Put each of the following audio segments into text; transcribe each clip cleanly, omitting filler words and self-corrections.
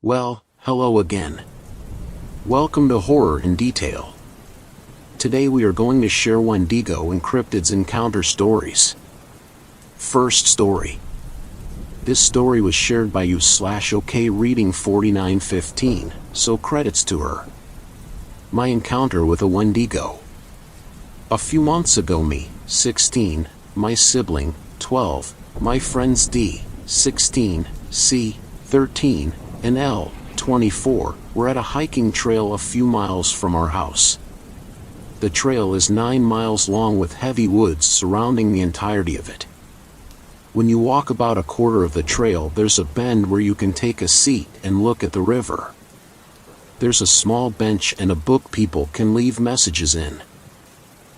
Well, hello again. Welcome to Horror in Detail. Today we are going to share Wendigo and Cryptids encounter stories. First story. This story was shared by you/OK Reading 4915, so credits to her. My encounter with a Wendigo. A few months ago me, 16, my sibling, 12, my friends D, 16, C, 13, and L, 24, were at a hiking trail a few miles from our house. The trail is 9 miles long with heavy woods surrounding the entirety of it. When you walk about a quarter of the trail, there's a bend where you can take a seat and look at the river. There's a small bench and a book people can leave messages in.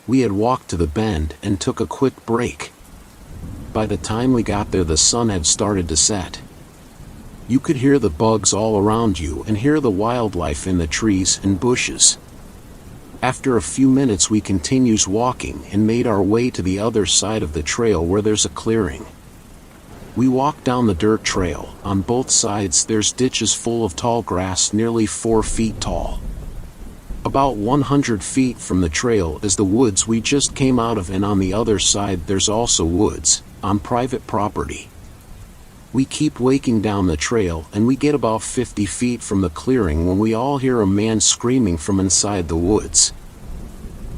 We had walked to the bend and took a quick break. By the time we got there, the sun had started to set. You could hear the bugs all around you and hear the wildlife in the trees and bushes. After a few minutes we continued walking and made our way to the other side of the trail where there's a clearing. We walked down the dirt trail. On both sides there's ditches full of tall grass nearly 4 feet tall. About 100 feet from the trail is the woods we just came out of, and on the other side there's also woods, on private property. We keep walking down the trail and we get about 50 feet from the clearing when we all hear a man screaming from inside the woods.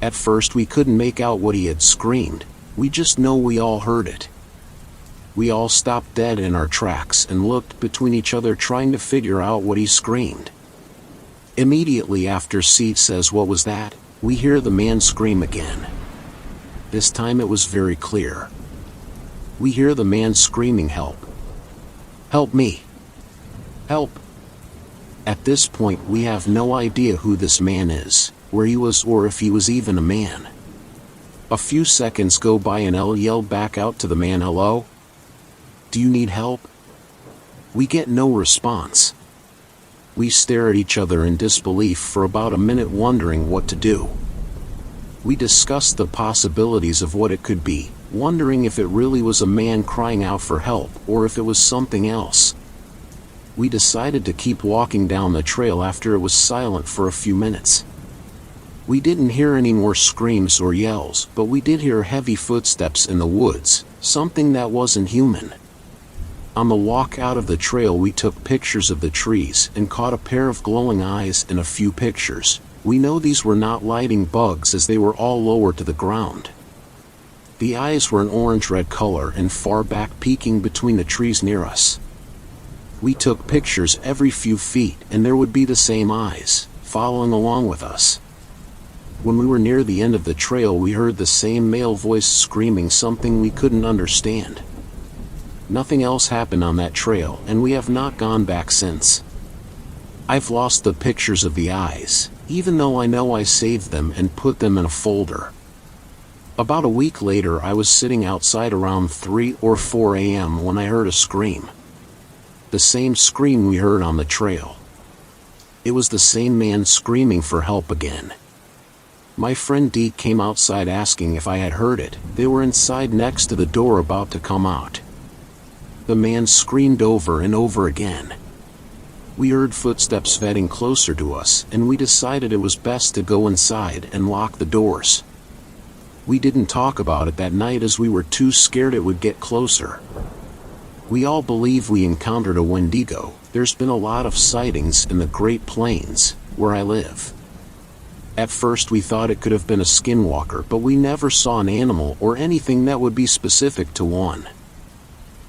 At first we couldn't make out what he had screamed, we just know we all heard it. We all stopped dead in our tracks and looked between each other trying to figure out what he screamed. Immediately after C says, "What was that?" we hear the man scream again. This time it was very clear. We hear the man screaming, "Help! Help me! Help!" At this point we have no idea who this man is, where he was, or if he was even a man. A few seconds go by and I'll yell back out to the man, "Hello? Do you need help?" We get no response. We stare at each other in disbelief for about a minute, wondering what to do. We discussed the possibilities of what it could be, wondering if it really was a man crying out for help or if it was something else. We decided to keep walking down the trail after it was silent for a few minutes. We didn't hear any more screams or yells, but we did hear heavy footsteps in the woods, something that wasn't human. On the walk out of the trail we took pictures of the trees and caught a pair of glowing eyes in a few pictures. We know these were not lighting bugs as they were all lower to the ground. The eyes were an orange-red color and far back, peeking between the trees near us. We took pictures every few feet and there would be the same eyes, following along with us. When we were near the end of the trail we heard the same male voice screaming something we couldn't understand. Nothing else happened on that trail and we have not gone back since. I've lost the pictures of the eyes, even though I know I saved them and put them in a folder. About a week later I was sitting outside around 3 or 4 a.m. when I heard a scream. The same scream we heard on the trail. It was the same man screaming for help again. My friend D came outside asking if I had heard it. They were inside next to the door about to come out. The man screamed over and over again. We heard footsteps getting closer to us and we decided it was best to go inside and lock the doors. We didn't talk about it that night as we were too scared it would get closer. We all believe we encountered a Wendigo. There's been a lot of sightings in the Great Plains, where I live. At first we thought it could have been a skinwalker, but we never saw an animal or anything that would be specific to one.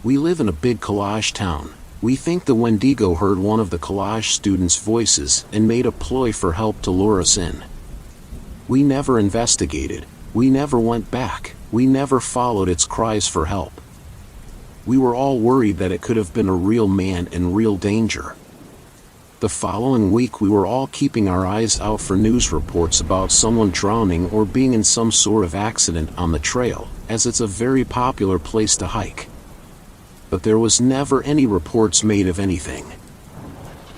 We live in a big college town. We think the Wendigo heard one of the college students' voices and made a ploy for help to lure us in. We never investigated. We never went back. We never followed its cries for help. We were all worried that it could have been a real man in real danger. The following week we were all keeping our eyes out for news reports about someone drowning or being in some sort of accident on the trail, as it's a very popular place to hike. But there was never any reports made of anything.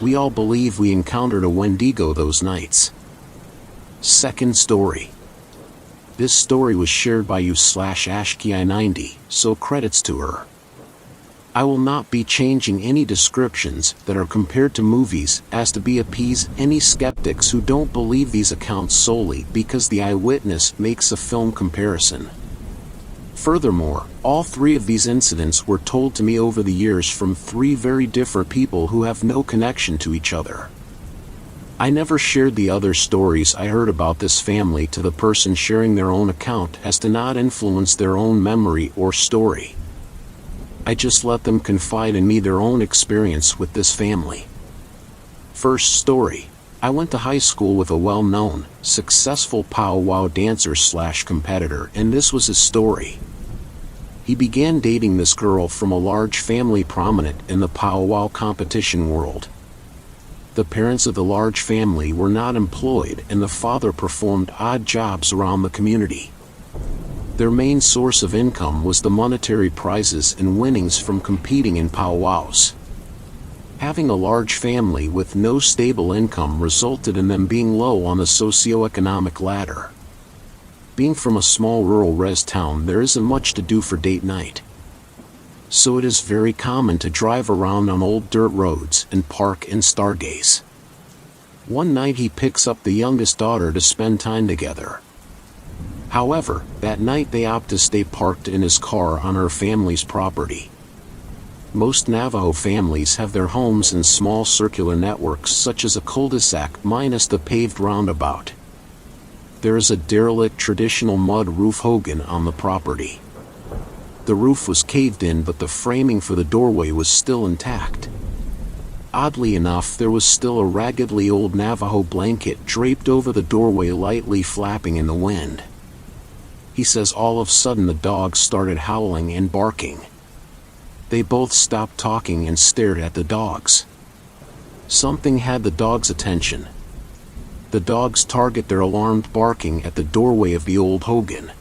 We all believe we encountered a Wendigo those nights. Second story. This story was shared by you/Ashki90, so credits to her. I will not be changing any descriptions that are compared to movies as to appease any skeptics who don't believe these accounts solely because the eyewitness makes a film comparison. Furthermore, all three of these incidents were told to me over the years from three very different people who have no connection to each other. I never shared the other stories I heard about this family to the person sharing their own account as to not influence their own memory or story. I just let them confide in me their own experience with this family. First story. I went to high school with a well-known, successful powwow dancer/competitor, and this was his story. He began dating this girl from a large family prominent in the powwow competition world. The parents of the large family were not employed and the father performed odd jobs around the community. Their main source of income was the monetary prizes and winnings from competing in powwows. Having a large family with no stable income resulted in them being low on the socioeconomic ladder. Being from a small rural res town, there isn't much to do for date night. So it is very common to drive around on old dirt roads and park and stargaze. One night he picks up the youngest daughter to spend time together. However, that night they opt to stay parked in his car on her family's property. Most Navajo families have their homes in small circular networks such as a cul-de-sac minus the paved roundabout. There is a derelict traditional mud roof hogan on the property. The roof was caved in, but the framing for the doorway was still intact. Oddly enough, there was still a raggedly old Navajo blanket draped over the doorway, lightly flapping in the wind. He says all of a sudden the dogs started howling and barking. They both stopped talking and stared at the dogs. Something had the dogs' attention. The dogs target their alarmed barking at the doorway of the old hogan.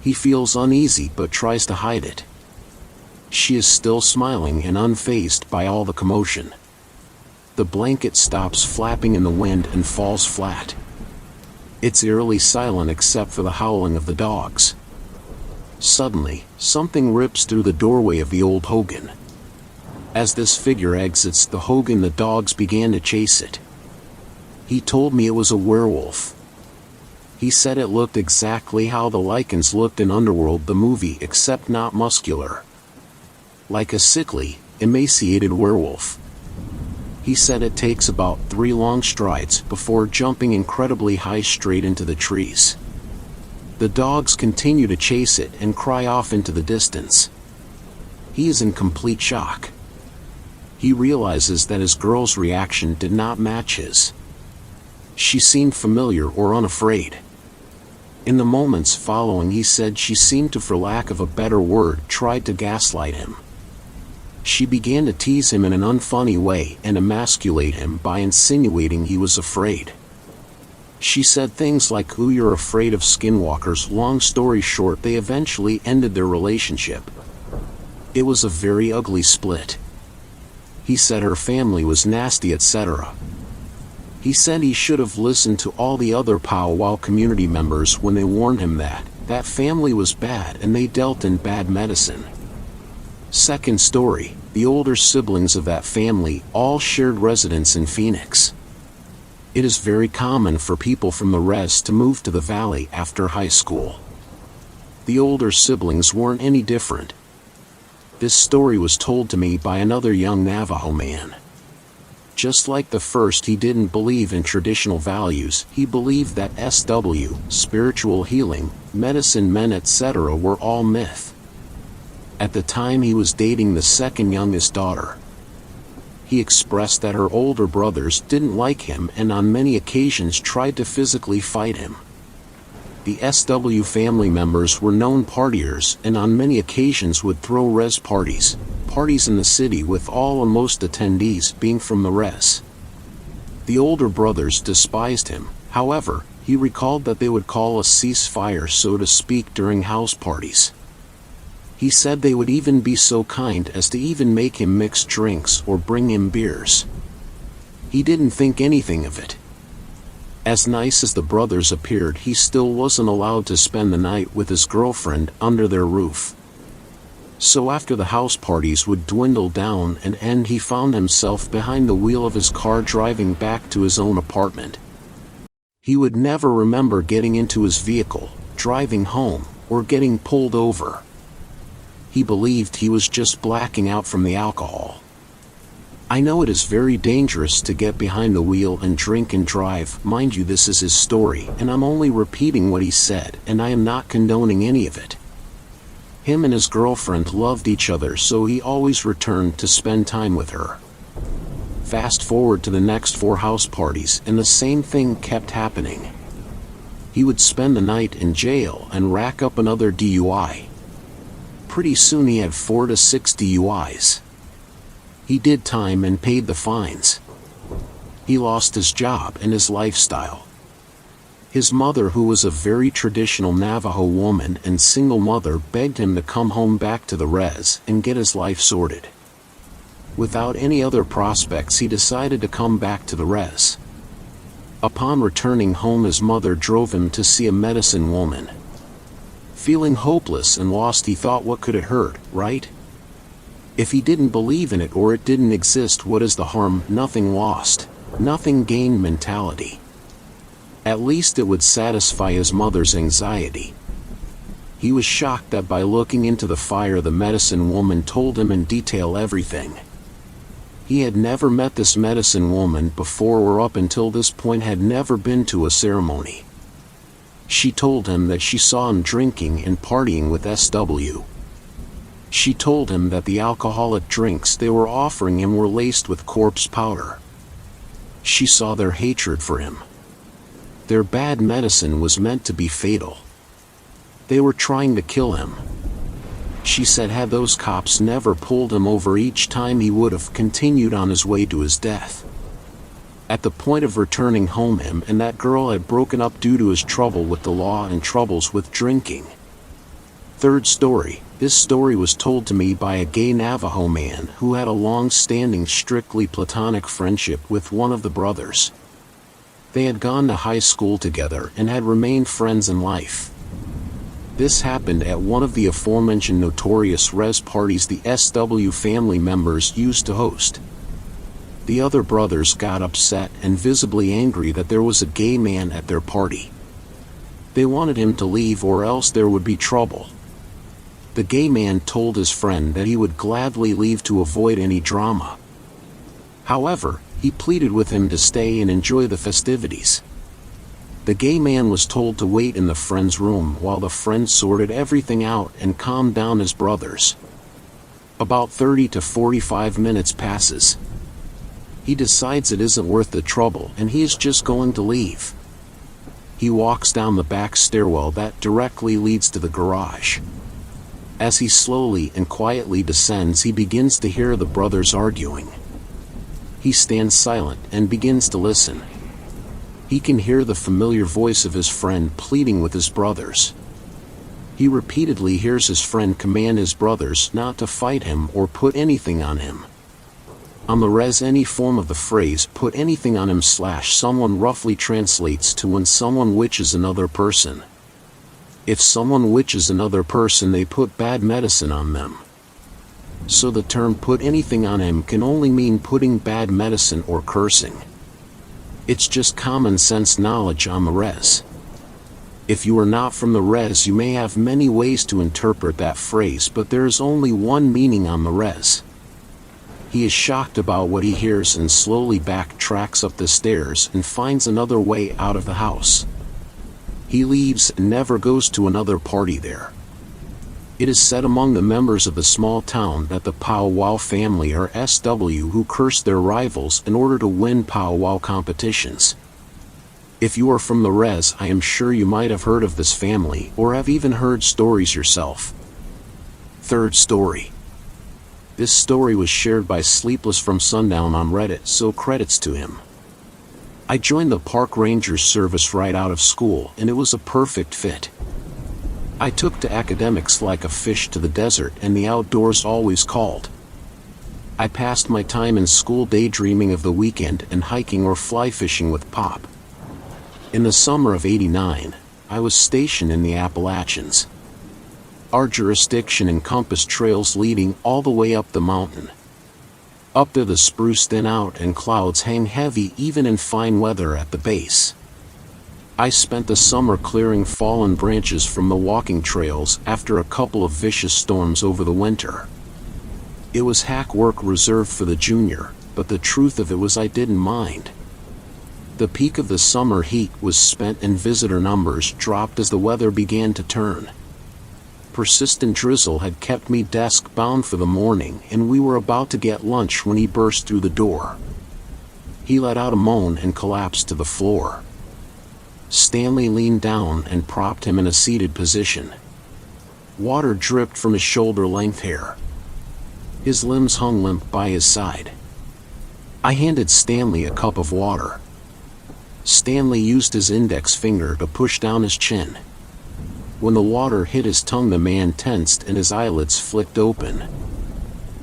He feels uneasy but tries to hide it. She is still smiling and unfazed by all the commotion. The blanket stops flapping in the wind and falls flat. It's eerily silent except for the howling of the dogs. Suddenly, something rips through the doorway of the old hogan. As this figure exits the hogan, the dogs began to chase it. He told me it was a werewolf. He said it looked exactly how the Lycans looked in Underworld the movie, except not muscular. Like a sickly, emaciated werewolf. He said it takes about 3 long strides before jumping incredibly high straight into the trees. The dogs continue to chase it and cry off into the distance. He is in complete shock. He realizes that his girl's reaction did not match his. She seemed familiar or unafraid. In the moments following, he said she seemed to, for lack of a better word, tried to gaslight him. She began to tease him in an unfunny way and emasculate him by insinuating he was afraid. She said things like, "Ooh, you're afraid of skinwalkers." Long story short, they eventually ended their relationship. It was a very ugly split. He said her family was nasty, etc. He said he should have listened to all the other powwow community members when they warned him that that family was bad and they dealt in bad medicine. Second story, the older siblings of that family all shared residence in Phoenix. It is very common for people from the res to move to the valley after high school. The older siblings weren't any different. This story was told to me by another young Navajo man. Just like the first, he didn't believe in traditional values. He believed that SW, spiritual healing, medicine men, etc. were all myth. At the time he was dating the second youngest daughter. He expressed that her older brothers didn't like him and on many occasions tried to physically fight him. The SW family members were known partiers and on many occasions would throw res parties in the city, with all and most attendees being from the res. The older brothers despised him. However, he recalled that they would call a ceasefire, so to speak, during house parties. He said they would even be so kind as to even make him mix drinks or bring him beers. He didn't think anything of it. As nice as the brothers appeared, he still wasn't allowed to spend the night with his girlfriend under their roof. So after the house parties would dwindle down and end, he found himself behind the wheel of his car driving back to his own apartment. He would never remember getting into his vehicle, driving home, or getting pulled over. He believed he was just blacking out from the alcohol. I know it is very dangerous to get behind the wheel and drink and drive. Mind you, this is his story, and I'm only repeating what he said, and I am not condoning any of it. Him and his girlfriend loved each other, so he always returned to spend time with her. Fast forward to the next 4 house parties, and the same thing kept happening. He would spend the night in jail and rack up another DUI. Pretty soon he had 4 to 6 DUIs. He did time and paid the fines. He lost his job and his lifestyle. His mother, who was a very traditional Navajo woman and single mother, begged him to come home back to the res and get his life sorted. Without any other prospects, he decided to come back to the res. Upon returning home, his mother drove him to see a medicine woman. Feeling hopeless and lost, he thought, what could it hurt, right? If he didn't believe in it or it didn't exist, what is the harm? Nothing lost, nothing gained mentality. At least it would satisfy his mother's anxiety. He was shocked that by looking into the fire, the medicine woman told him in detail everything. He had never met this medicine woman before, or up until this point had never been to a ceremony. She told him that she saw him drinking and partying with SW. She told him that the alcoholic drinks they were offering him were laced with corpse powder. She saw their hatred for him. Their bad medicine was meant to be fatal. They were trying to kill him. She said had those cops never pulled him over each time, he would have continued on his way to his death. At the point of returning home, him and that girl had broken up due to his trouble with the law and troubles with drinking. Third story. This story was told to me by a gay Navajo man who had a long-standing, strictly platonic friendship with one of the brothers. They had gone to high school together and had remained friends in life. This happened at one of the aforementioned notorious res parties the SW family members used to host. The other brothers got upset and visibly angry that there was a gay man at their party. They wanted him to leave or else there would be trouble. The gay man told his friend that he would gladly leave to avoid any drama. However, he pleaded with him to stay and enjoy the festivities. The gay man was told to wait in the friend's room while the friend sorted everything out and calmed down his brothers. About 30 to 45 minutes passes. He decides it isn't worth the trouble and he is just going to leave. He walks down the back stairwell that directly leads to the garage. As he slowly and quietly descends, he begins to hear the brothers arguing. He stands silent and begins to listen. He can hear the familiar voice of his friend pleading with his brothers. He repeatedly hears his friend command his brothers not to fight him or put anything on him. On the res, any form of the phrase "put anything on him" / someone roughly translates to when someone witches another person. If someone witches another person, they put bad medicine on them. So the term "put anything on him" can only mean putting bad medicine or cursing. It's just common sense knowledge on the res. If you are not from the res, you may have many ways to interpret that phrase, but there is only one meaning on the res. He is shocked about what he hears and slowly backtracks up the stairs and finds another way out of the house. He leaves and never goes to another party there. It is said among the members of the small town that the powwow family are SW who curse their rivals in order to win powwow competitions. If you are from the res, I am sure you might have heard of this family or have even heard stories yourself. Third story. This story was shared by Sleepless from Sundown on Reddit, so credits to him. I joined the park rangers service right out of school and it was a perfect fit. I took to academics like a fish to the desert, and the outdoors always called. I passed my time in school daydreaming of the weekend and hiking or fly fishing with Pop. In the summer of '89, I was stationed in the Appalachians. Our jurisdiction encompassed trails leading all the way up the mountain. Up there the spruce thin out and clouds hang heavy even in fine weather at the base. I spent the summer clearing fallen branches from the walking trails after a couple of vicious storms over the winter. It was hack work reserved for the junior, but the truth of it was I didn't mind. The peak of the summer heat was spent and visitor numbers dropped as the weather began to turn. Persistent drizzle had kept me desk-bound for the morning, and we were about to get lunch when he burst through the door. He let out a moan and collapsed to the floor. Stanley leaned down and propped him in a seated position. Water dripped from his shoulder-length hair. His limbs hung limp by his side. I handed Stanley a cup of water. Stanley used his index finger to push down his chin. When the water hit his tongue, the man tensed and his eyelids flicked open.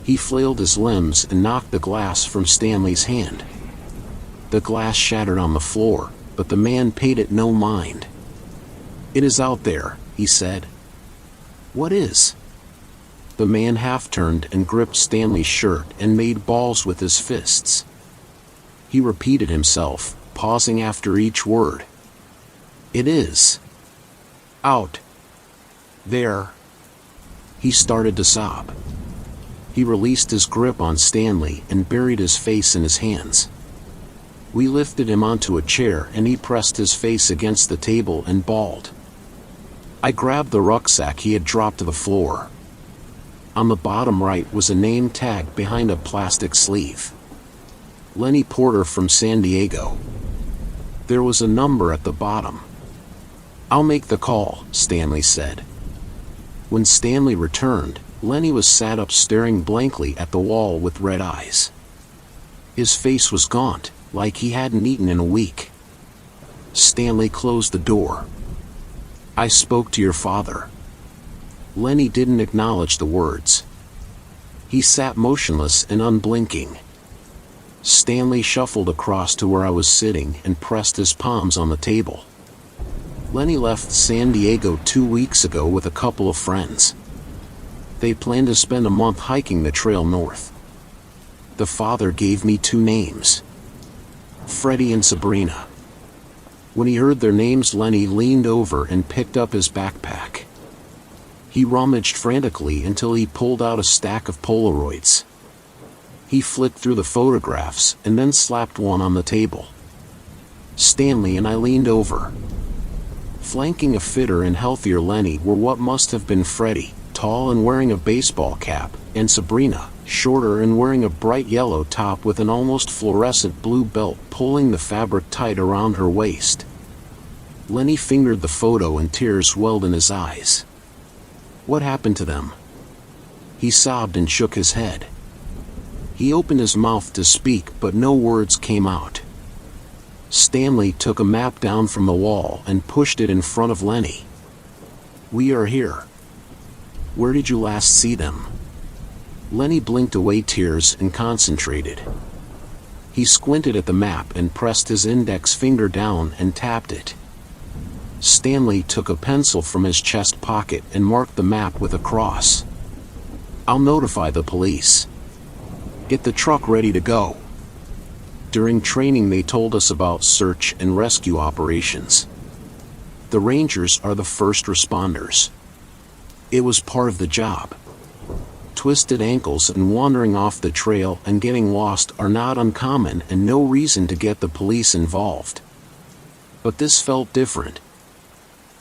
He flailed his limbs and knocked the glass from Stanley's hand. The glass shattered on the floor, but the man paid it no mind. "It is out there," he said. "What is?" The man half-turned and gripped Stanley's shirt and made balls with his fists. He repeated himself, pausing after each word. "It is out there." He started to sob. He released his grip on Stanley and buried his face in his hands. We lifted him onto a chair and he pressed his face against the table and bawled. I grabbed the rucksack he had dropped to the floor. On the bottom right was a name tag behind a plastic sleeve. Lenny Porter from San Diego. There was a number at the bottom. "I'll make the call," Stanley said. When Stanley returned, Lenny was sat up staring blankly at the wall with red eyes. His face was gaunt, like he hadn't eaten in a week. Stanley closed the door. "I spoke to your father." Lenny didn't acknowledge the words. He sat motionless and unblinking. Stanley shuffled across to where I was sitting and pressed his palms on the table. Lenny left San Diego 2 weeks ago with a couple of friends. They planned to spend a month hiking the trail north. The father gave me 2 names: Freddie and Sabrina. When he heard their names, Lenny leaned over and picked up his backpack. He rummaged frantically until he pulled out a stack of Polaroids. He flicked through the photographs and then slapped one on the table. Stanley and I leaned over. Flanking a fitter and healthier Lenny were what must have been Freddie, tall and wearing a baseball cap, and Sabrina, shorter and wearing a bright yellow top with an almost fluorescent blue belt pulling the fabric tight around her waist. Lenny fingered the photo and tears welled in his eyes. "What happened to them?" He sobbed and shook his head. He opened his mouth to speak, but no words came out. Stanley took a map down from the wall and pushed it in front of Lenny. "We are here. Where did you last see them?" Lenny blinked away tears and concentrated. He squinted at the map and pressed his index finger down and tapped it. Stanley took a pencil from his chest pocket and marked the map with a cross. "I'll notify the police. Get the truck ready to go." During training they told us about search and rescue operations. The Rangers are the first responders. It was part of the job. Twisted ankles and wandering off the trail and getting lost are not uncommon and no reason to get the police involved. But this felt different.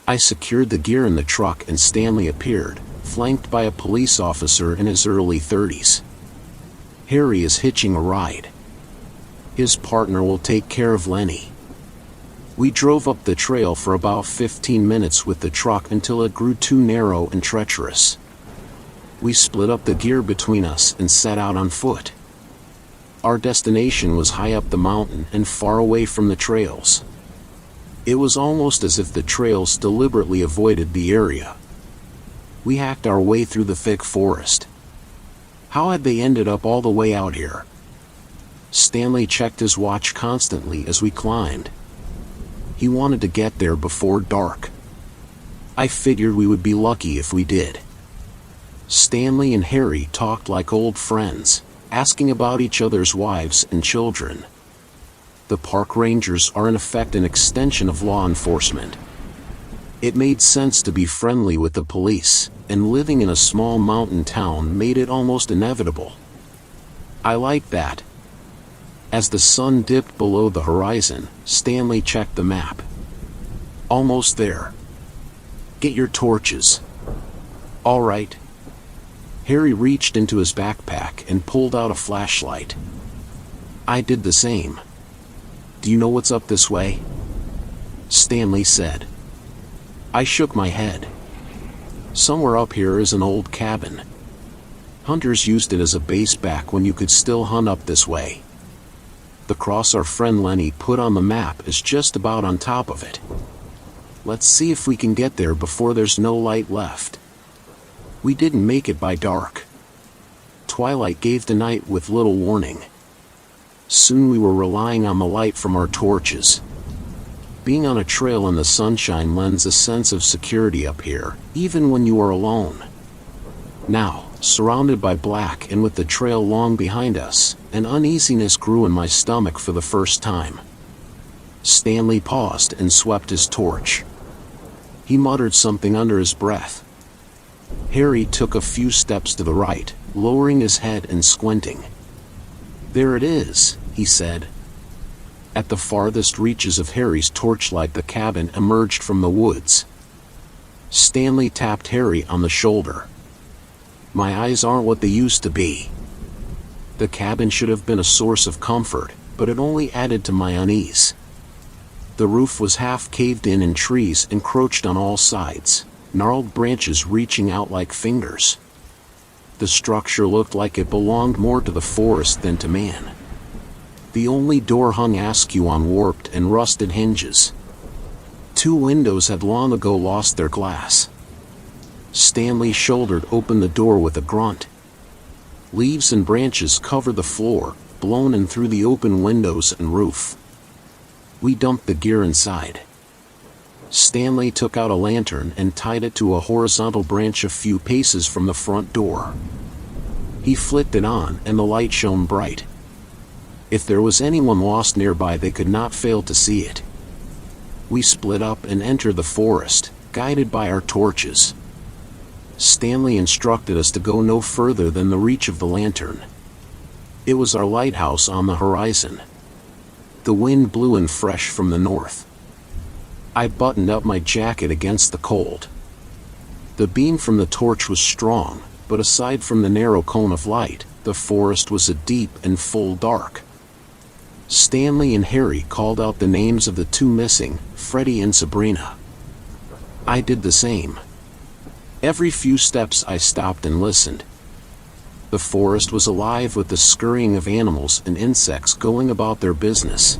I secured the gear in the truck and Stanley appeared, flanked by a police officer in his early 30s. Harry is hitching a ride. His partner will take care of Lenny. We drove up the trail for about 15 minutes with the truck until it grew too narrow and treacherous. We split up the gear between us and set out on foot. Our destination was high up the mountain and far away from the trails. It was almost as if the trails deliberately avoided the area. We hacked our way through the thick forest. How had they ended up all the way out here? Stanley checked his watch constantly as we climbed. He wanted to get there before dark. I figured we would be lucky if we did. Stanley and Harry talked like old friends, asking about each other's wives and children. The park rangers are in effect an extension of law enforcement. It made sense to be friendly with the police, and living in a small mountain town made it almost inevitable. I like that. As the sun dipped below the horizon, Stanley checked the map. Almost there. Get your torches. All right. Harry reached into his backpack and pulled out a flashlight. I did the same. Do you know what's up this way? Stanley said. I shook my head. Somewhere up here is an old cabin. Hunters used it as a base back when you could still hunt up this way. The cross our friend Lenny put on the map is just about on top of it. Let's see if we can get there before there's no light left. We didn't make it by dark. Twilight gave the night with little warning. Soon we were relying on the light from our torches. Being on a trail in the sunshine lends a sense of security up here, even when you are alone. Now, surrounded by black and with the trail long behind us, an uneasiness grew in my stomach for the first time. Stanley paused and swept his torch. He muttered something under his breath. Harry took a few steps to the right, lowering his head and squinting. There it is, he said. At the farthest reaches of Harry's torchlight, the cabin emerged from the woods. Stanley tapped Harry on the shoulder. My eyes aren't what they used to be. The cabin should have been a source of comfort, but it only added to my unease. The roof was half caved in and trees encroached on all sides, gnarled branches reaching out like fingers. The structure looked like it belonged more to the forest than to man. The only door hung askew on warped and rusted hinges. 2 windows had long ago lost their glass. Stanley shouldered open the door with a grunt. Leaves and branches covered the floor, blown in through the open windows and roof. We dumped the gear inside. Stanley took out a lantern and tied it to a horizontal branch a few paces from the front door. He flicked it on and the light shone bright. If there was anyone lost nearby, they could not fail to see it. We split up and entered the forest, guided by our torches. Stanley instructed us to go no further than the reach of the lantern. It was our lighthouse on the horizon. The wind blew in fresh from the north. I buttoned up my jacket against the cold. The beam from the torch was strong, but aside from the narrow cone of light, the forest was a deep and full dark. Stanley and Harry called out the names of the 2 missing, Freddie and Sabrina. I did the same. Every few steps I stopped and listened. The forest was alive with the scurrying of animals and insects going about their business,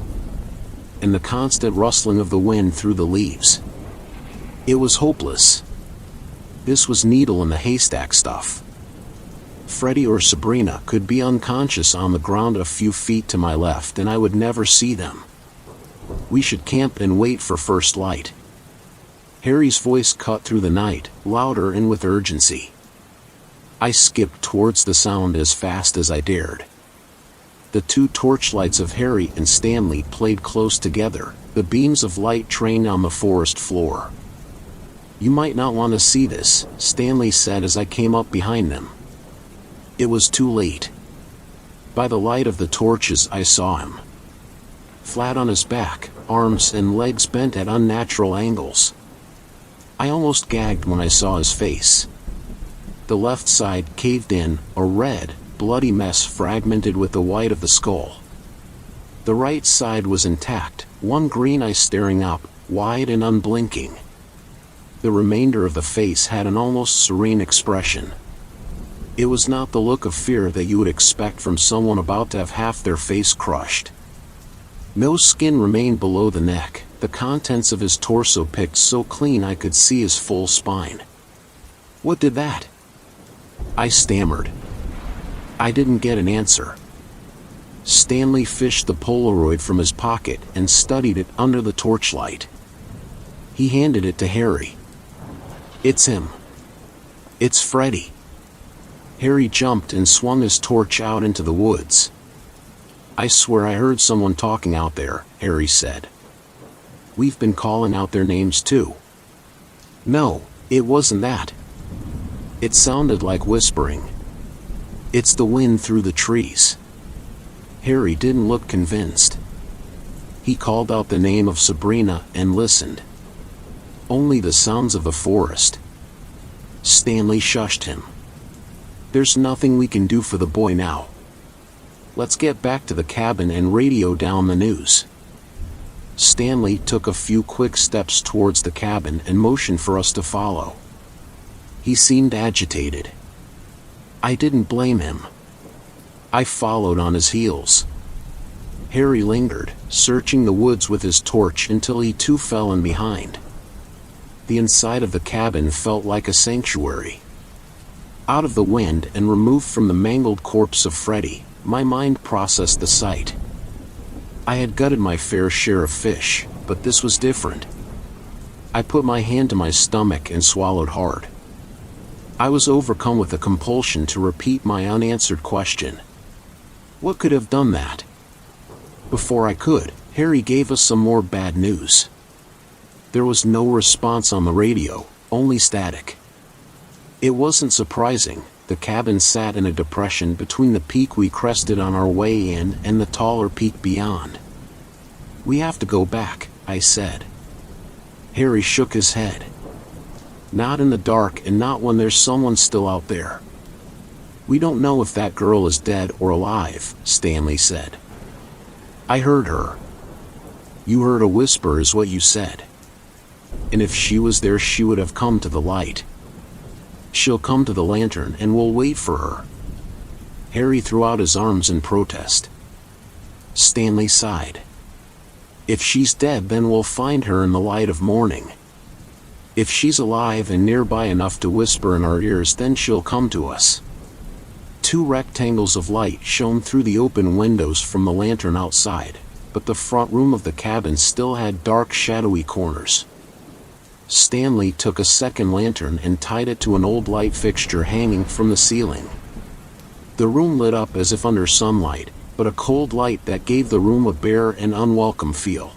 and the constant rustling of the wind through the leaves. It was hopeless. This was needle in the haystack stuff. Freddie or Sabrina could be unconscious on the ground a few feet to my left and I would never see them. We should camp and wait for first light. Harry's voice cut through the night, louder and with urgency. I skipped towards the sound as fast as I dared. The 2 torchlights of Harry and Stanley played close together, the beams of light trained on the forest floor. You might not want to see this, Stanley said as I came up behind them. It was too late. By the light of the torches I saw him. Flat on his back, arms and legs bent at unnatural angles. I almost gagged when I saw his face. The left side caved in, a red, bloody mess fragmented with the white of the skull. The right side was intact, one green eye staring up, wide and unblinking. The remainder of the face had an almost serene expression. It was not the look of fear that you would expect from someone about to have half their face crushed. No skin remained below the neck, the contents of his torso picked so clean I could see his full spine. What did that? I stammered. I didn't get an answer. Stanley fished the Polaroid from his pocket and studied it under the torchlight. He handed it to Harry. It's him. It's Freddie. Harry jumped and swung his torch out into the woods. "I swear I heard someone talking out there," Harry said. "We've been calling out their names too." "No, it wasn't that. It sounded like whispering. It's the wind through the trees." Harry didn't look convinced. He called out the name of Sabrina and listened. Only the sounds of the forest. Stanley shushed him. "There's nothing we can do for the boy now. Let's get back to the cabin and radio down the news." Stanley took a few quick steps towards the cabin and motioned for us to follow. He seemed agitated. I didn't blame him. I followed on his heels. Harry lingered, searching the woods with his torch until he too fell in behind. The inside of the cabin felt like a sanctuary. Out of the wind and removed from the mangled corpse of Freddy, my mind processed the sight. I had gutted my fair share of fish, but this was different. I put my hand to my stomach and swallowed hard. I was overcome with a compulsion to repeat my unanswered question. What could have done that? Before I could, Harry gave us some more bad news. There was no response on the radio, only static. It wasn't surprising. The cabin sat in a depression between the peak we crested on our way in and the taller peak beyond. "We have to go back," I said. Harry shook his head. "Not in the dark and not when there's someone still out there." "We don't know if that girl is dead or alive," Stanley said. "I heard her." "You heard a whisper is what you said. And if she was there she would have come to the light. She'll come to the lantern and we'll wait for her." Harry threw out his arms in protest. Stanley sighed. "If she's dead then we'll find her in the light of morning. If she's alive and nearby enough to whisper in our ears then she'll come to us." Two rectangles of light shone through the open windows from the lantern outside, but the front room of the cabin still had dark shadowy corners. Stanley took a second lantern and tied it to an old light fixture hanging from the ceiling. The room lit up as if under sunlight, but a cold light that gave the room a bare and unwelcome feel.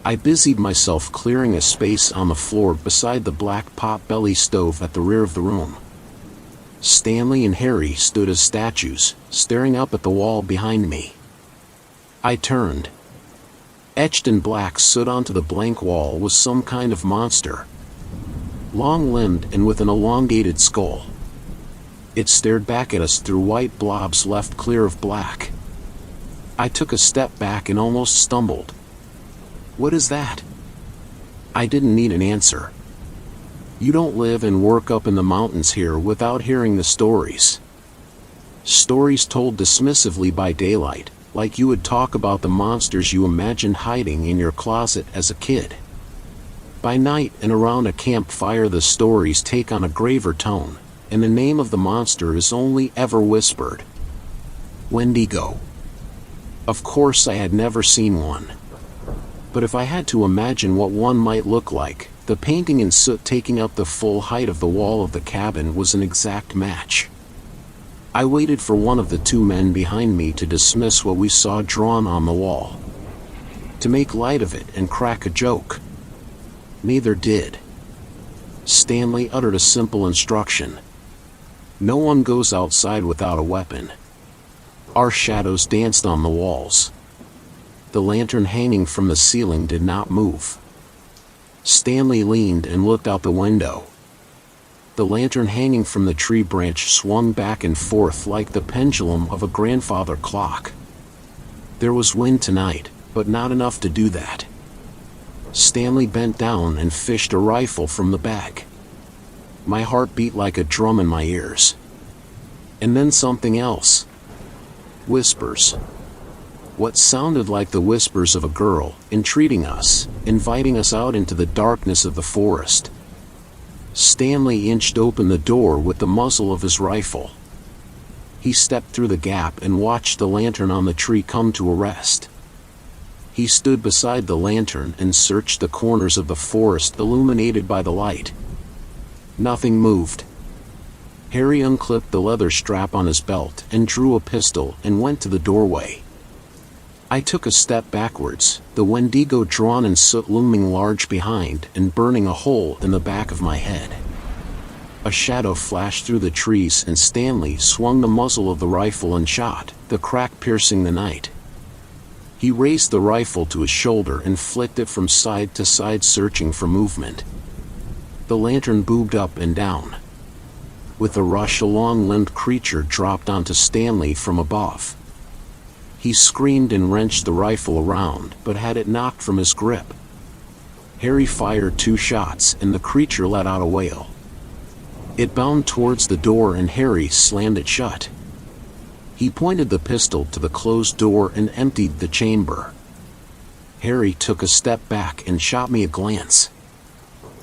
I busied myself clearing a space on the floor beside the black pot-belly stove at the rear of the room. Stanley and Harry stood as statues, staring up at the wall behind me. I turned. Etched in black soot onto the blank wall was some kind of monster. Long-limbed and with an elongated skull. It stared back at us through white blobs left clear of black. I took a step back and almost stumbled. "What is that?" I didn't need an answer. You don't live and work up in the mountains here without hearing the stories. Stories told dismissively by daylight, like you would talk about the monsters you imagined hiding in your closet as a kid. By night and around a campfire the stories take on a graver tone, and the name of the monster is only ever whispered. Wendigo. Of course I had never seen one. But if I had to imagine what one might look like, the painting in soot taking up the full height of the wall of the cabin was an exact match. I waited for one of the two men behind me to dismiss what we saw drawn on the wall. To make light of it and crack a joke. Neither did. Stanley uttered a simple instruction. No one goes outside without a weapon. Our shadows danced on the walls. The lantern hanging from the ceiling did not move. Stanley leaned and looked out the window. The lantern hanging from the tree branch swung back and forth like the pendulum of a grandfather clock. There was wind tonight, but not enough to do that. Stanley bent down and fished a rifle from the bag. My heart beat like a drum in my ears. And then something else. Whispers. What sounded like the whispers of a girl, entreating us, inviting us out into the darkness of the forest. Stanley inched open the door with the muzzle of his rifle. He stepped through the gap and watched the lantern on the tree come to a rest. He stood beside the lantern and searched the corners of the forest illuminated by the light. Nothing moved. Harry unclipped the leather strap on his belt and drew a pistol and went to the doorway. I took a step backwards, the Wendigo drawn in soot looming large behind and burning a hole in the back of my head. A shadow flashed through the trees and Stanley swung the muzzle of the rifle and shot, the crack piercing the night. He raised the rifle to his shoulder and flicked it from side to side, searching for movement. The lantern bobbed up and down. With a rush, a long-limbed creature dropped onto Stanley from above. He screamed and wrenched the rifle around, but had it knocked from his grip. Harry fired 2 shots and the creature let out a wail. It bounded towards the door and Harry slammed it shut. He pointed the pistol to the closed door and emptied the chamber. Harry took a step back and shot me a glance.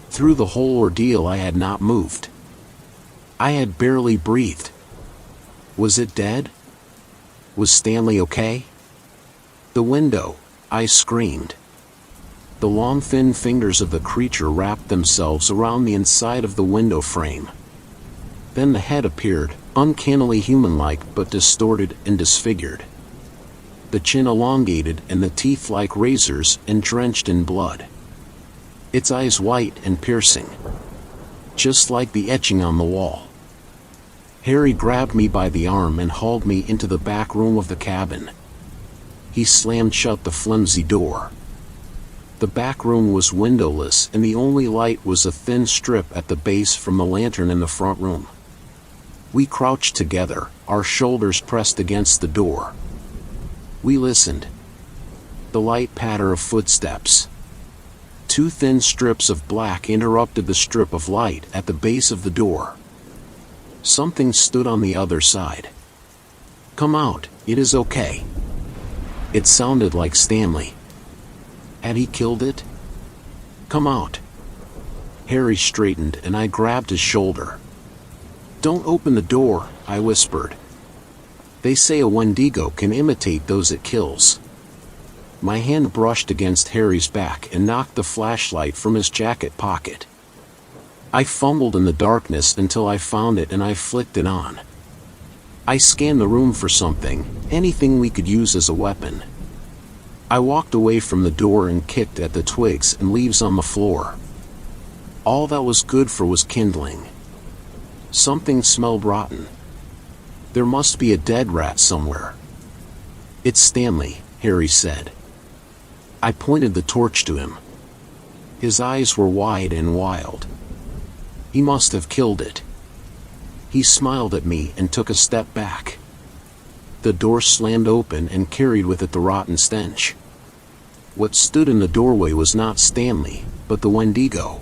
Through the whole ordeal I had not moved. I had barely breathed. Was it dead? Was Stanley okay? The window, I screamed. The long thin fingers of the creature wrapped themselves around the inside of the window frame. Then the head appeared, uncannily human-like but distorted and disfigured. The chin elongated and the teeth like razors and drenched in blood. Its eyes white and piercing, just like the etching on the wall. Harry grabbed me by the arm and hauled me into the back room of the cabin. He slammed shut the flimsy door. The back room was windowless and the only light was a thin strip at the base from the lantern in the front room. We crouched together, our shoulders pressed against the door. We listened. The light patter of footsteps. 2 thin strips of black interrupted the strip of light at the base of the door. Something stood on the other side. "Come out, it is okay." It sounded like Stanley. Had he killed it? "Come out." Harry straightened and I grabbed his shoulder. "Don't open the door," I whispered. "They say a Wendigo can imitate those it kills." My hand brushed against Harry's back and knocked the flashlight from his jacket pocket. I fumbled in the darkness until I found it and I flicked it on. I scanned the room for something, anything we could use as a weapon. I walked away from the door and kicked at the twigs and leaves on the floor. All that was good for was kindling. Something smelled rotten. There must be a dead rat somewhere. "It's Stanley," Harry said. I pointed the torch to him. His eyes were wide and wild. He must have killed it. He smiled at me and took a step back. The door slammed open and carried with it the rotten stench. What stood in the doorway was not Stanley, but the Wendigo.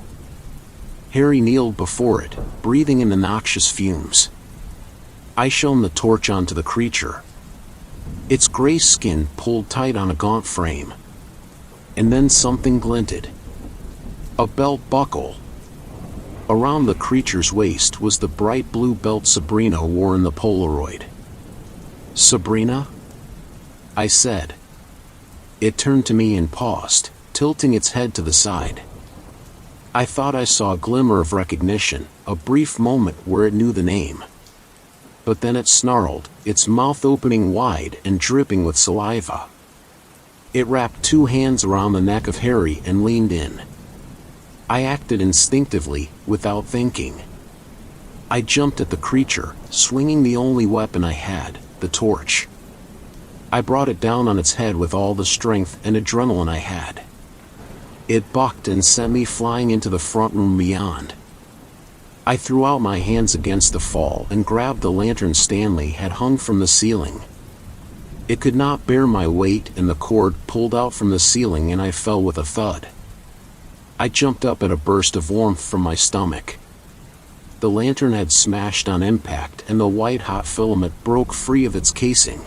Harry kneeled before it, breathing in the noxious fumes. I shone the torch onto the creature. Its gray skin pulled tight on a gaunt frame. And then something glinted. A belt buckle. Around the creature's waist was the bright blue belt Sabrina wore in the Polaroid. "Sabrina?" I said. It turned to me and paused, tilting its head to the side. I thought I saw a glimmer of recognition, a brief moment where it knew the name. But then it snarled, its mouth opening wide and dripping with saliva. It wrapped 2 hands around the neck of Harry and leaned in. I acted instinctively, without thinking. I jumped at the creature, swinging the only weapon I had, the torch. I brought it down on its head with all the strength and adrenaline I had. It bucked and sent me flying into the front room beyond. I threw out my hands against the fall and grabbed the lantern Stanley had hung from the ceiling. It could not bear my weight and the cord pulled out from the ceiling and I fell with a thud. I jumped up at a burst of warmth from my stomach. The lantern had smashed on impact and the white-hot filament broke free of its casing.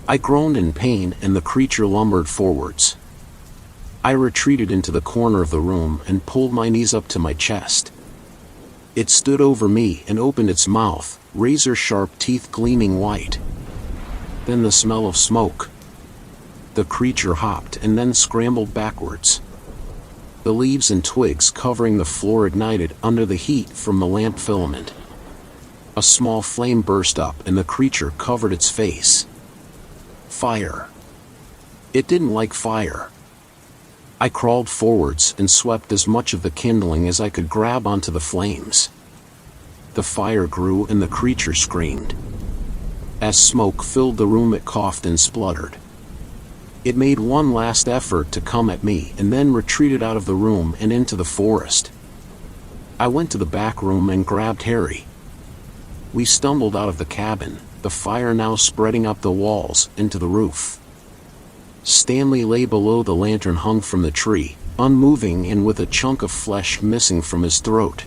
I groaned in pain and the creature lumbered forwards. I retreated into the corner of the room and pulled my knees up to my chest. It stood over me and opened its mouth, razor-sharp teeth gleaming white. Then the smell of smoke. The creature hopped and then scrambled backwards. The leaves and twigs covering the floor ignited under the heat from the lamp filament. A small flame burst up and the creature covered its face. Fire. It didn't like fire. I crawled forwards and swept as much of the kindling as I could grab onto the flames. The fire grew and the creature screamed. As smoke filled the room, it coughed and spluttered. It made one last effort to come at me and then retreated out of the room and into the forest. I went to the back room and grabbed Harry. We stumbled out of the cabin, the fire now spreading up the walls into the roof. Stanley lay below the lantern hung from the tree, unmoving and with a chunk of flesh missing from his throat.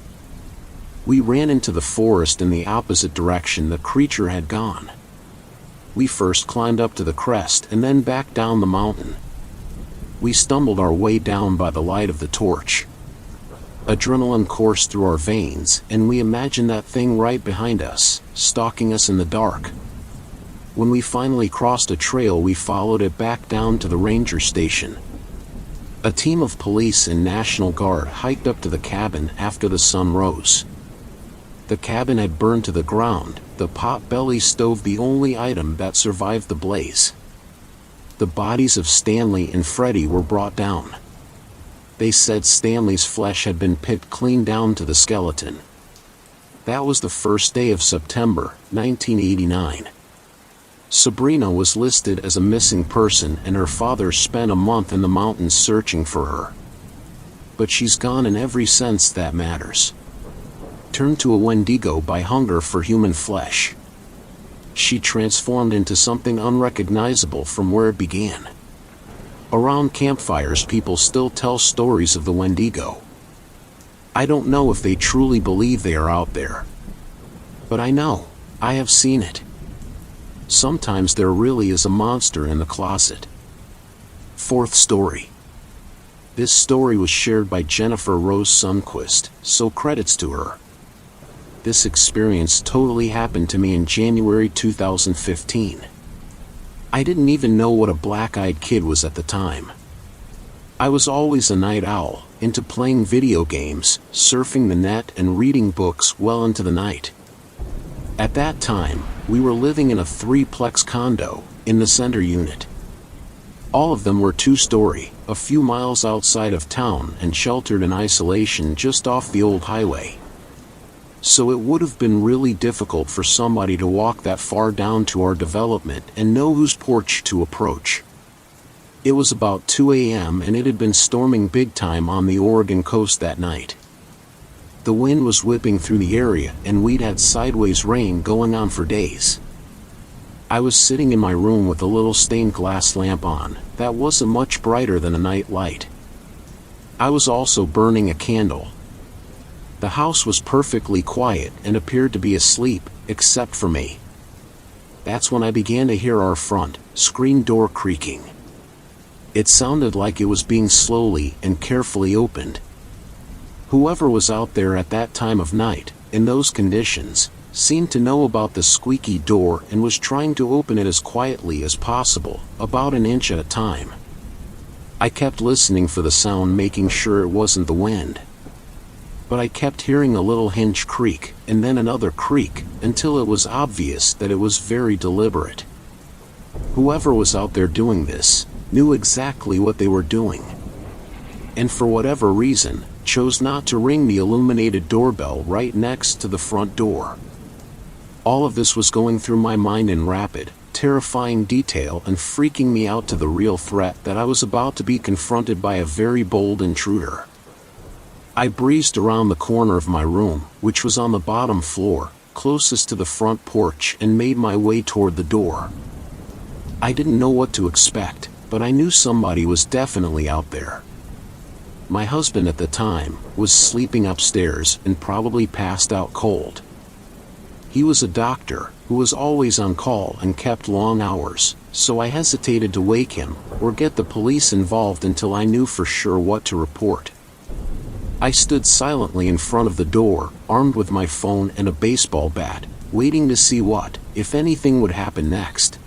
We ran into the forest in the opposite direction the creature had gone. We first climbed up to the crest and then back down the mountain. We stumbled our way down by the light of the torch. Adrenaline coursed through our veins, and we imagined that thing right behind us, stalking us in the dark. When we finally crossed a trail, we followed it back down to the ranger station. A team of police and National Guard hiked up to the cabin after the sun rose. The cabin had burned to the ground, the pot-belly stove the only item that survived the blaze. The bodies of Stanley and Freddie were brought down. They said Stanley's flesh had been picked clean down to the skeleton. That was the first day of September, 1989. Sabrina was listed as a missing person and her father spent a month in the mountains searching for her. But she's gone in every sense that matters. Turned to a Wendigo by hunger for human flesh. She transformed into something unrecognizable from where it began. Around campfires, people still tell stories of the Wendigo. I don't know if they truly believe they are out there. But I know, I have seen it. Sometimes there really is a monster in the closet. Fourth story. This story was shared by Jennifer Rose Sundquist, so credits to her. This experience totally happened to me in January 2015. I didn't even know what a black-eyed kid was at the time. I was always a night owl, into playing video games, surfing the net and reading books well into the night. At that time, we were living in a 3-plex condo, in the center unit. All of them were 2-story, a few miles outside of town and sheltered in isolation just off the old highway. So it would have been really difficult for somebody to walk that far down to our development and know whose porch to approach. It was about 2 a.m. and it had been storming big time on the Oregon coast that night. The wind was whipping through the area and we'd had sideways rain going on for days. I was sitting in my room with a little stained glass lamp on, that wasn't much brighter than a night light. I was also burning a candle. The house was perfectly quiet and appeared to be asleep, except for me. That's when I began to hear our front screen door creaking. It sounded like it was being slowly and carefully opened. Whoever was out there at that time of night, in those conditions, seemed to know about the squeaky door and was trying to open it as quietly as possible, about an inch at a time. I kept listening for the sound, making sure it wasn't the wind. But I kept hearing a little hinge creak, and then another creak, until it was obvious that it was very deliberate. Whoever was out there doing this, knew exactly what they were doing. And for whatever reason, chose not to ring the illuminated doorbell right next to the front door. All of this was going through my mind in rapid, terrifying detail and freaking me out to the real threat that I was about to be confronted by a very bold intruder. I breezed around the corner of my room, which was on the bottom floor, closest to the front porch, and made my way toward the door. I didn't know what to expect, but I knew somebody was definitely out there. My husband at the time was sleeping upstairs and probably passed out cold. He was a doctor who was always on call and kept long hours, so I hesitated to wake him or get the police involved until I knew for sure what to report. I stood silently in front of the door, armed with my phone and a baseball bat, waiting to see what, if anything, would happen next.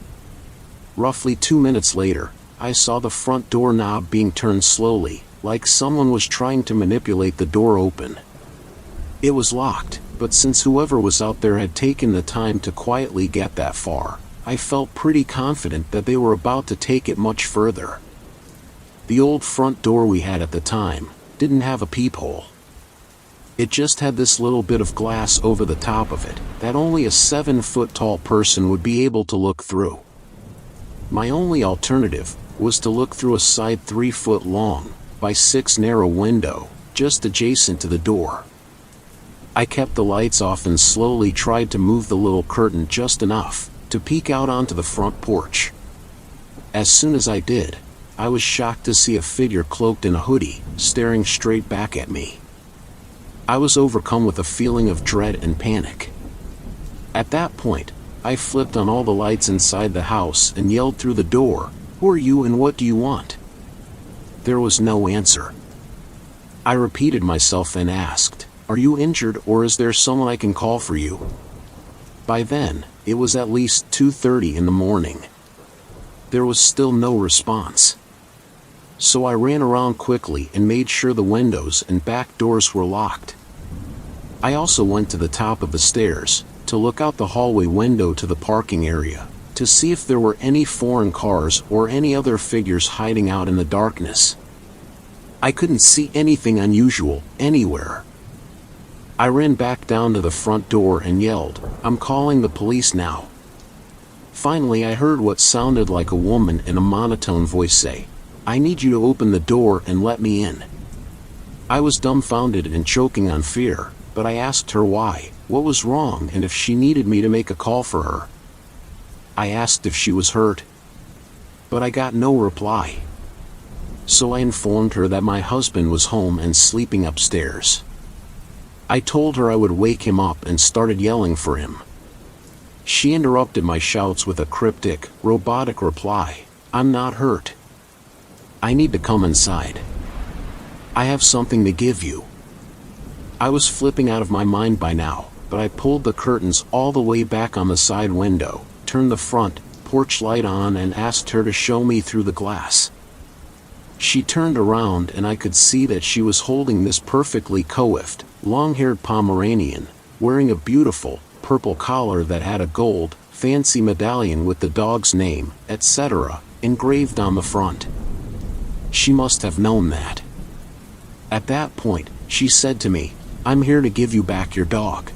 Roughly 2 minutes later, I saw the front door knob being turned slowly, like someone was trying to manipulate the door open. It was locked, but since whoever was out there had taken the time to quietly get that far, I felt pretty confident that they were about to take it much further. The old front door we had at the time didn't have a peephole. It just had this little bit of glass over the top of it that only a 7-foot-tall person would be able to look through. My only alternative was to look through a side 3-foot-long by 6 narrow window just adjacent to the door. I kept the lights off and slowly tried to move the little curtain just enough to peek out onto the front porch. As soon as I did, I was shocked to see a figure cloaked in a hoodie staring straight back at me. I was overcome with a feeling of dread and panic. At that point, I flipped on all the lights inside the house and yelled through the door, "Who are you and what do you want?" There was no answer. I repeated myself and asked, "Are you injured or is there someone I can call for you?" By then, it was at least 2:30 in the morning. There was still no response. So I ran around quickly and made sure the windows and back doors were locked. I also went to the top of the stairs to look out the hallway window to the parking area to see if there were any foreign cars or any other figures hiding out in the darkness. I couldn't see anything unusual anywhere. I ran back down to the front door and yelled, "I'm calling the police now." Finally, I heard what sounded like a woman in a monotone voice say, "I need you to open the door and let me in." I was dumbfounded and choking on fear, but I asked her why, what was wrong, and if she needed me to make a call for her. I asked if she was hurt, but I got no reply. So I informed her that my husband was home and sleeping upstairs. I told her I would wake him up and started yelling for him. She interrupted my shouts with a cryptic, robotic reply, "I'm not hurt. I need to come inside. I have something to give you." I was flipping out of my mind by now, but I pulled the curtains all the way back on the side window, turned the front porch light on and asked her to show me through the glass. She turned around and I could see that she was holding this perfectly coiffed, long-haired Pomeranian, wearing a beautiful, purple collar that had a gold, fancy medallion with the dog's name, etc., engraved on the front. She must have known that. At that point, she said to me, "I'm here to give you back your dog.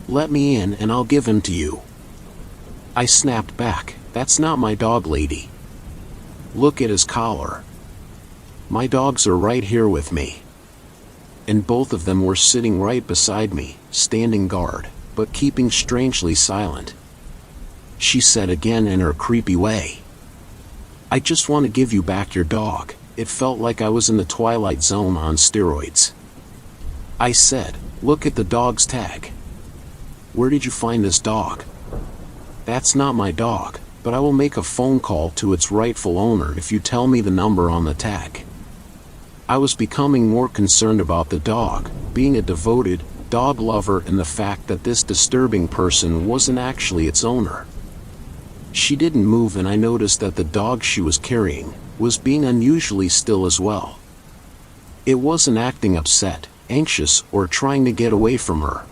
Let me in and I'll give him to you." I snapped back, "That's not my dog, lady. Look at his collar. My dogs are right here with me." And both of them were sitting right beside me, standing guard, but keeping strangely silent. She said again in her creepy way, "I just want to give you back your dog." It felt like I was in the Twilight Zone on steroids. I said, "Look at the dog's tag. Where did you find this dog?" "That's not my dog, but I will make a phone call to its rightful owner if you tell me the number on the tag." I was becoming more concerned about the dog, being a devoted dog lover, and the fact that this disturbing person wasn't actually its owner. She didn't move, and I noticed that the dog she was carrying was being unusually still as well. It wasn't acting upset, anxious, or trying to get away from her.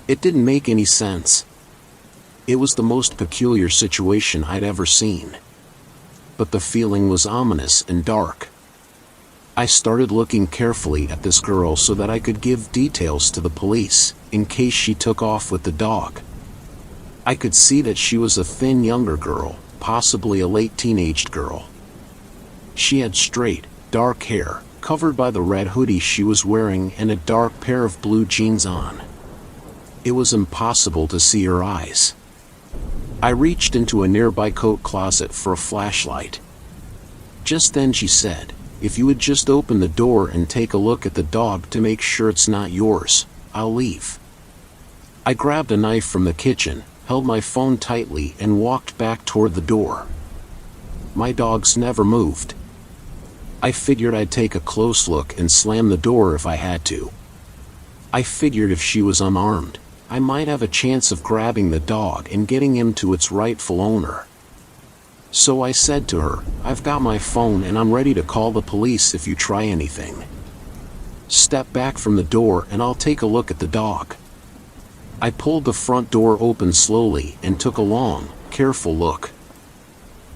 It didn't make any sense. It was the most peculiar situation I'd ever seen. But the feeling was ominous and dark. I started looking carefully at this girl so that I could give details to the police, in case she took off with the dog. I could see that she was a thin younger girl, possibly a late teenaged girl. She had straight, dark hair, covered by the red hoodie she was wearing, and a dark pair of blue jeans on. It was impossible to see her eyes. I reached into a nearby coat closet for a flashlight. Just then she said, "If you would just open the door and take a look at the dog to make sure it's not yours, I'll leave." I grabbed a knife from the kitchen, held my phone tightly, and walked back toward the door. My dogs never moved. I figured I'd take a close look and slam the door if I had to. I figured if she was unarmed, I might have a chance of grabbing the dog and getting him to its rightful owner. So I said to her, "I've got my phone and I'm ready to call the police if you try anything. Step back from the door and I'll take a look at the dog." I pulled the front door open slowly and took a long, careful look.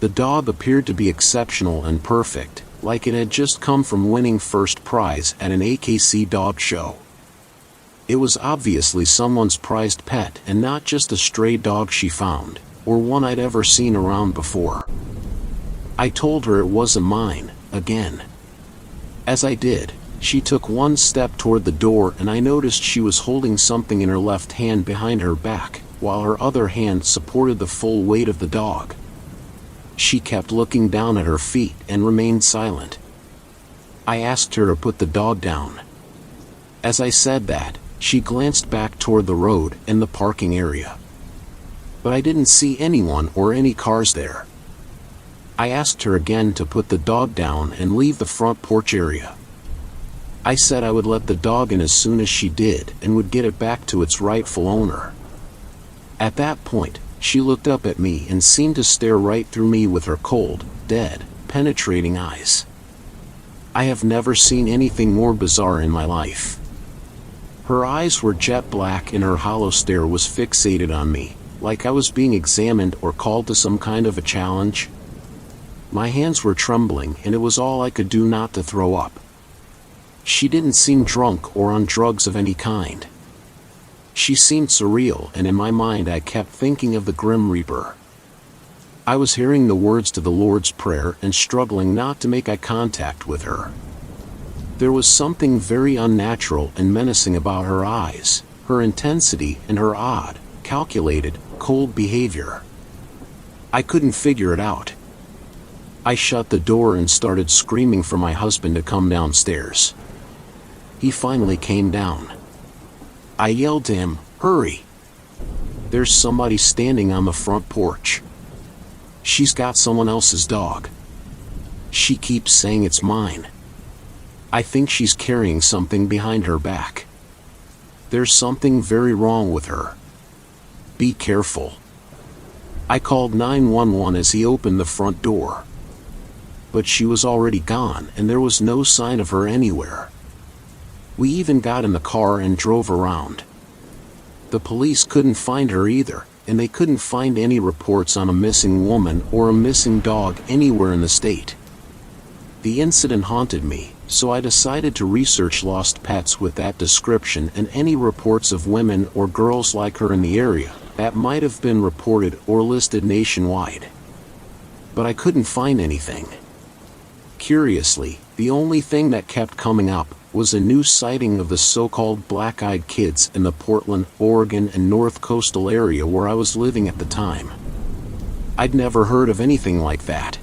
The dog appeared to be exceptional and perfect, like it had just come from winning first prize at an AKC dog show. It was obviously someone's prized pet and not just a stray dog she found, or one I'd ever seen around before. I told her it wasn't mine, again. As I did, she took one step toward the door and I noticed she was holding something in her left hand behind her back, while her other hand supported the full weight of the dog. She kept looking down at her feet and remained silent. I asked her to put the dog down. As I said that, she glanced back toward the road and the parking area. But I didn't see anyone or any cars there. I asked her again to put the dog down and leave the front porch area. I said I would let the dog in as soon as she did and would get it back to its rightful owner. At that point, she looked up at me and seemed to stare right through me with her cold, dead, penetrating eyes. I have never seen anything more bizarre in my life. Her eyes were jet black and her hollow stare was fixated on me, like I was being examined or called to some kind of a challenge. My hands were trembling and it was all I could do not to throw up. She didn't seem drunk or on drugs of any kind. She seemed surreal, and in my mind I kept thinking of the Grim Reaper. I was hearing the words to the Lord's Prayer and struggling not to make eye contact with her. There was something very unnatural and menacing about her eyes, her intensity, and her odd, calculated, cold behavior. I couldn't figure it out. I shut the door and started screaming for my husband to come downstairs. He finally came down. I yelled to him, "Hurry! There's somebody standing on the front porch. She's got someone else's dog. She keeps saying it's mine. I think she's carrying something behind her back. There's something very wrong with her. Be careful." I called 911 as he opened the front door. But she was already gone and there was no sign of her anywhere. We even got in the car and drove around. The police couldn't find her either, and they couldn't find any reports on a missing woman or a missing dog anywhere in the state. The incident haunted me, so I decided to research lost pets with that description and any reports of women or girls like her in the area that might have been reported or listed nationwide. But I couldn't find anything. Curiously, the only thing that kept coming up was a new sighting of the so-called black-eyed kids in the Portland, Oregon and North Coastal area where I was living at the time. I'd never heard of anything like that.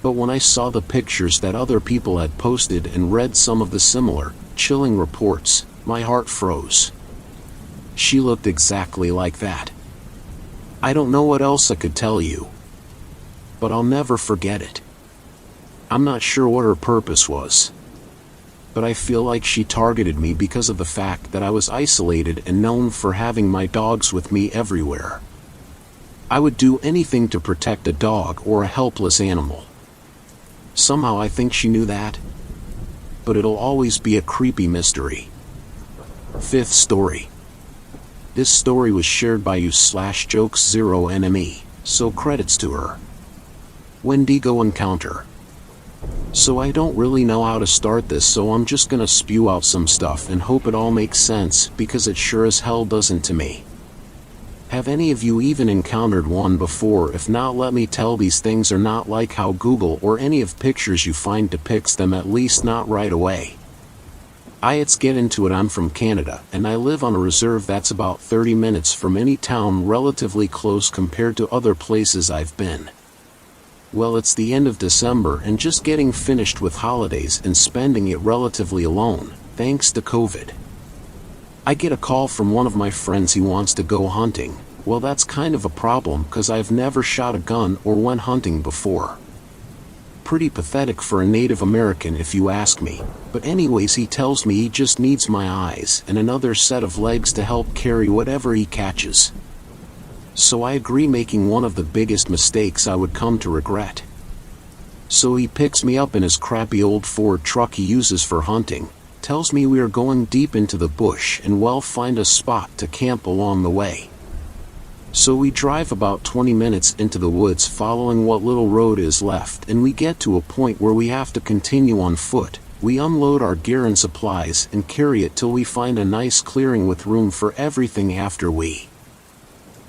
But when I saw the pictures that other people had posted and read some of the similar, chilling reports, my heart froze. She looked exactly like that. I don't know what else I could tell you. But I'll never forget it. I'm not sure what her purpose was. But I feel like she targeted me because of the fact that I was isolated and known for having my dogs with me everywhere. I would do anything to protect a dog or a helpless animal. Somehow I think she knew that. But it'll always be a creepy mystery. Fifth story. This story was shared by u/jokes0nme, so credits to her. Wendigo encounter. So I don't really know how to start this, so I'm just gonna spew out some stuff and hope it all makes sense, because it sure as hell doesn't to me. Have any of you even encountered one before? If not, let me tell, these things are not like how Google or any of pictures you find depicts them, at least not right away. Let's get into it. I'm from Canada, and I live on a reserve that's about 30 minutes from any town, relatively close compared to other places I've been. Well, it's the end of December and just getting finished with holidays and spending it relatively alone, thanks to COVID. I get a call from one of my friends. He wants to go hunting. Well, that's kind of a problem because I've never shot a gun or went hunting before. Pretty pathetic for a Native American if you ask me, but anyways, he tells me he just needs my eyes and another set of legs to help carry whatever he catches. So I agree, making one of the biggest mistakes I would come to regret. So he picks me up in his crappy old Ford truck he uses for hunting, tells me we are going deep into the bush and we'll find a spot to camp along the way. So we drive about 20 minutes into the woods following what little road is left, and we get to a point where we have to continue on foot. We unload our gear and supplies and carry it till we find a nice clearing with room for everything.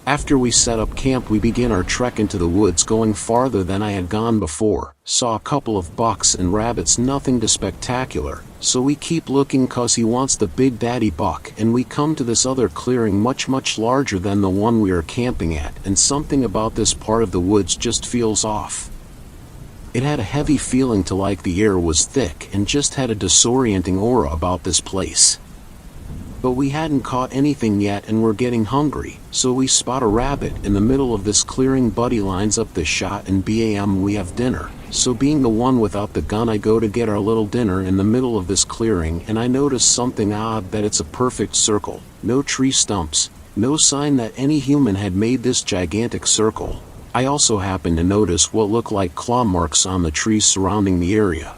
After we set up camp, we begin our trek into the woods, going farther than I had gone before. Saw a couple of bucks and rabbits, nothing too spectacular, so we keep looking cause he wants the big daddy buck, and we come to this other clearing much larger than the one we are camping at, and something about this part of the woods just feels off. It had a heavy feeling to, like the air was thick, and just had a disorienting aura about this place. But we hadn't caught anything yet and were getting hungry, so we spot a rabbit in the middle of this clearing. Buddy lines up the shot and bam, we have dinner. So being the one without the gun, I go to get our little dinner in the middle of this clearing, and I notice something odd, that it's a perfect circle. No tree stumps, no sign that any human had made this gigantic circle. I also happened to notice what looked like claw marks on the trees surrounding the area.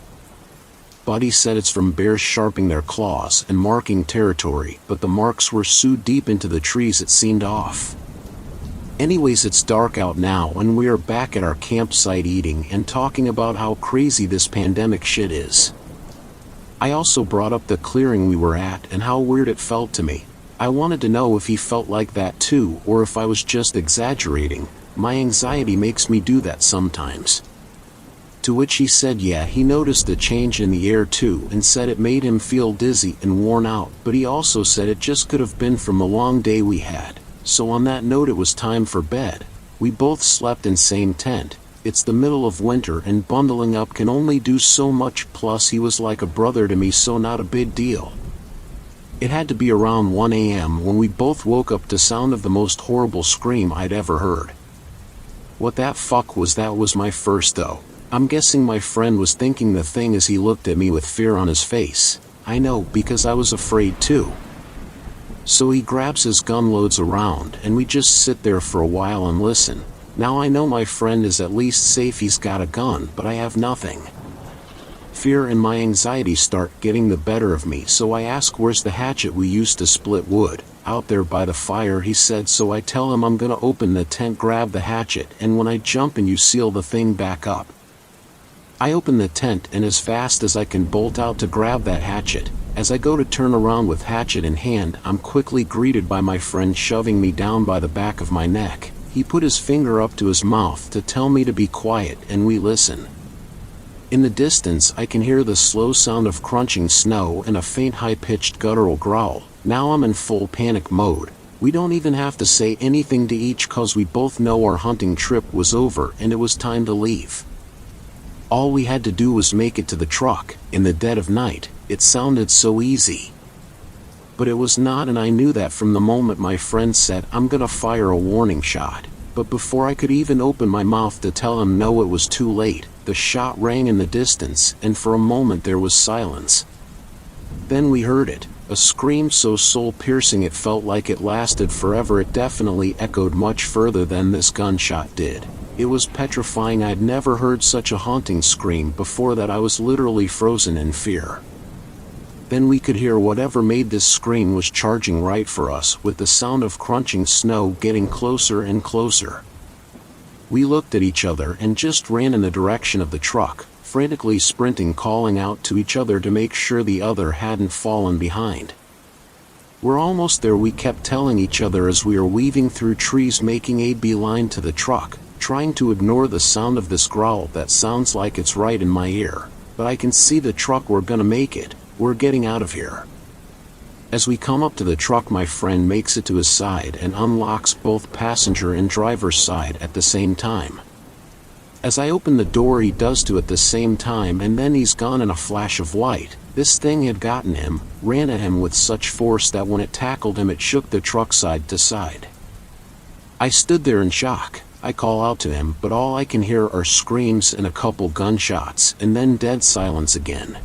Buddy said it's from bears sharpening their claws and marking territory, but the marks were so deep into the trees it seemed off. Anyways, it's dark out now and we are back at our campsite eating and talking about how crazy this pandemic shit is. I also brought up the clearing we were at and how weird it felt to me. I wanted to know if he felt like that too, or if I was just exaggerating. My anxiety makes me do that sometimes. To which he said yeah, he noticed the change in the air too, and said it made him feel dizzy and worn out, but he also said it just could have been from the long day we had. So on that note, it was time for bed. We both slept in same tent. It's the middle of winter and bundling up can only do so much, plus he was like a brother to me, so not a big deal. It had to be around 1 a.m. when we both woke up to sound of the most horrible scream I'd ever heard. What that fuck was? That was my first though. I'm guessing my friend was thinking the thing as he looked at me with fear on his face. I know, because I was afraid too. So he grabs his gun, loads around, and we just sit there for a while and listen. Now I know my friend is at least safe, he's got a gun, but I have nothing. Fear and my anxiety start getting the better of me, so I ask where's the hatchet we used to split wood. Out there by the fire, he said, so I tell him I'm gonna open the tent, grab the hatchet, and when I jump in you seal the thing back up. I open the tent and as fast as I can bolt out to grab that hatchet. As I go to turn around with hatchet in hand, I'm quickly greeted by my friend shoving me down by the back of my neck. He put his finger up to his mouth to tell me to be quiet, and we listen. In the distance I can hear the slow sound of crunching snow and a faint high-pitched guttural growl. Now I'm in full panic mode. We don't even have to say anything to each cause we both know our hunting trip was over and it was time to leave. All we had to do was make it to the truck, in the dead of night. It sounded so easy. But it was not, and I knew that from the moment my friend said, I'm gonna fire a warning shot. But before I could even open my mouth to tell him no, it was too late. The shot rang in the distance, and for a moment there was silence. Then we heard it, a scream so soul-piercing it felt like it lasted forever. It definitely echoed much further than this gunshot did. It was petrifying. I'd never heard such a haunting scream before that. I was literally frozen in fear. Then we could hear whatever made this scream was charging right for us, with the sound of crunching snow getting closer and closer. We looked at each other and just ran in the direction of the truck, frantically sprinting, calling out to each other to make sure the other hadn't fallen behind. We're almost there, we kept telling each other as we were weaving through trees, making a beeline to the truck, trying to ignore the sound of this growl that sounds like it's right in my ear. But I can see the truck, we're gonna make it, we're getting out of here. As we come up to the truck, my friend makes it to his side and unlocks both passenger and driver's side at the same time. As I open the door, he does too at the same time, and then he's gone in a flash of white. This thing had gotten him, ran at him with such force that when it tackled him it shook the truck side to side. I stood there in shock. I call out to him, but all I can hear are screams and a couple gunshots, and then dead silence again.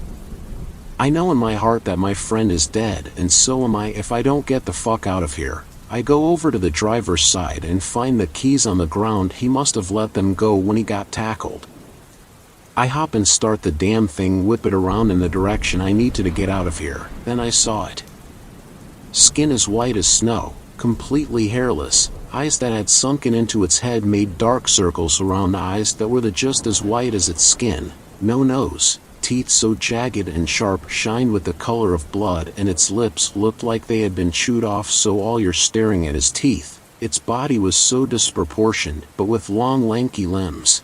I know in my heart that my friend is dead, and so am I if I don't get the fuck out of here. I go over to the driver's side and find the keys on the ground. He must have let them go when he got tackled. I hop and start the damn thing, whip it around in the direction I need to get out of here. Then I saw it. Skin as white as snow, completely hairless, eyes that had sunken into its head made dark circles around the eyes that were just as white as its skin, no nose, teeth so jagged and sharp shined with the color of blood, and its lips looked like they had been chewed off, so all you're staring at is teeth. Its body was so disproportioned, but with long lanky limbs.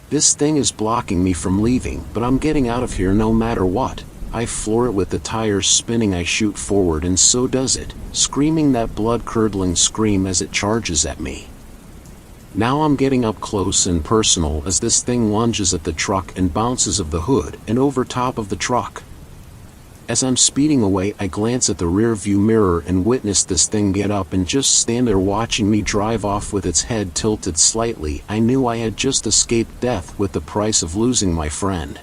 This thing is blocking me from leaving, but I'm getting out of here no matter what. I floor it with the tires spinning. I shoot forward, and so does it, screaming that blood-curdling scream as it charges at me. Now I'm getting up close and personal as this thing lunges at the truck and bounces off the hood and over top of the truck. As I'm speeding away, I glance at the rear view mirror and witness this thing get up and just stand there watching me drive off with its head tilted slightly. I knew I had just escaped death with the price of losing my friend.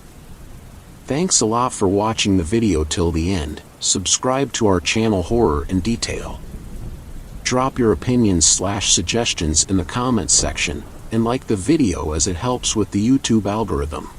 Thanks a lot for watching the video till the end. Subscribe to our channel Horror in Detail. Drop your opinions/suggestions in the comments section, and like the video as it helps with the YouTube algorithm.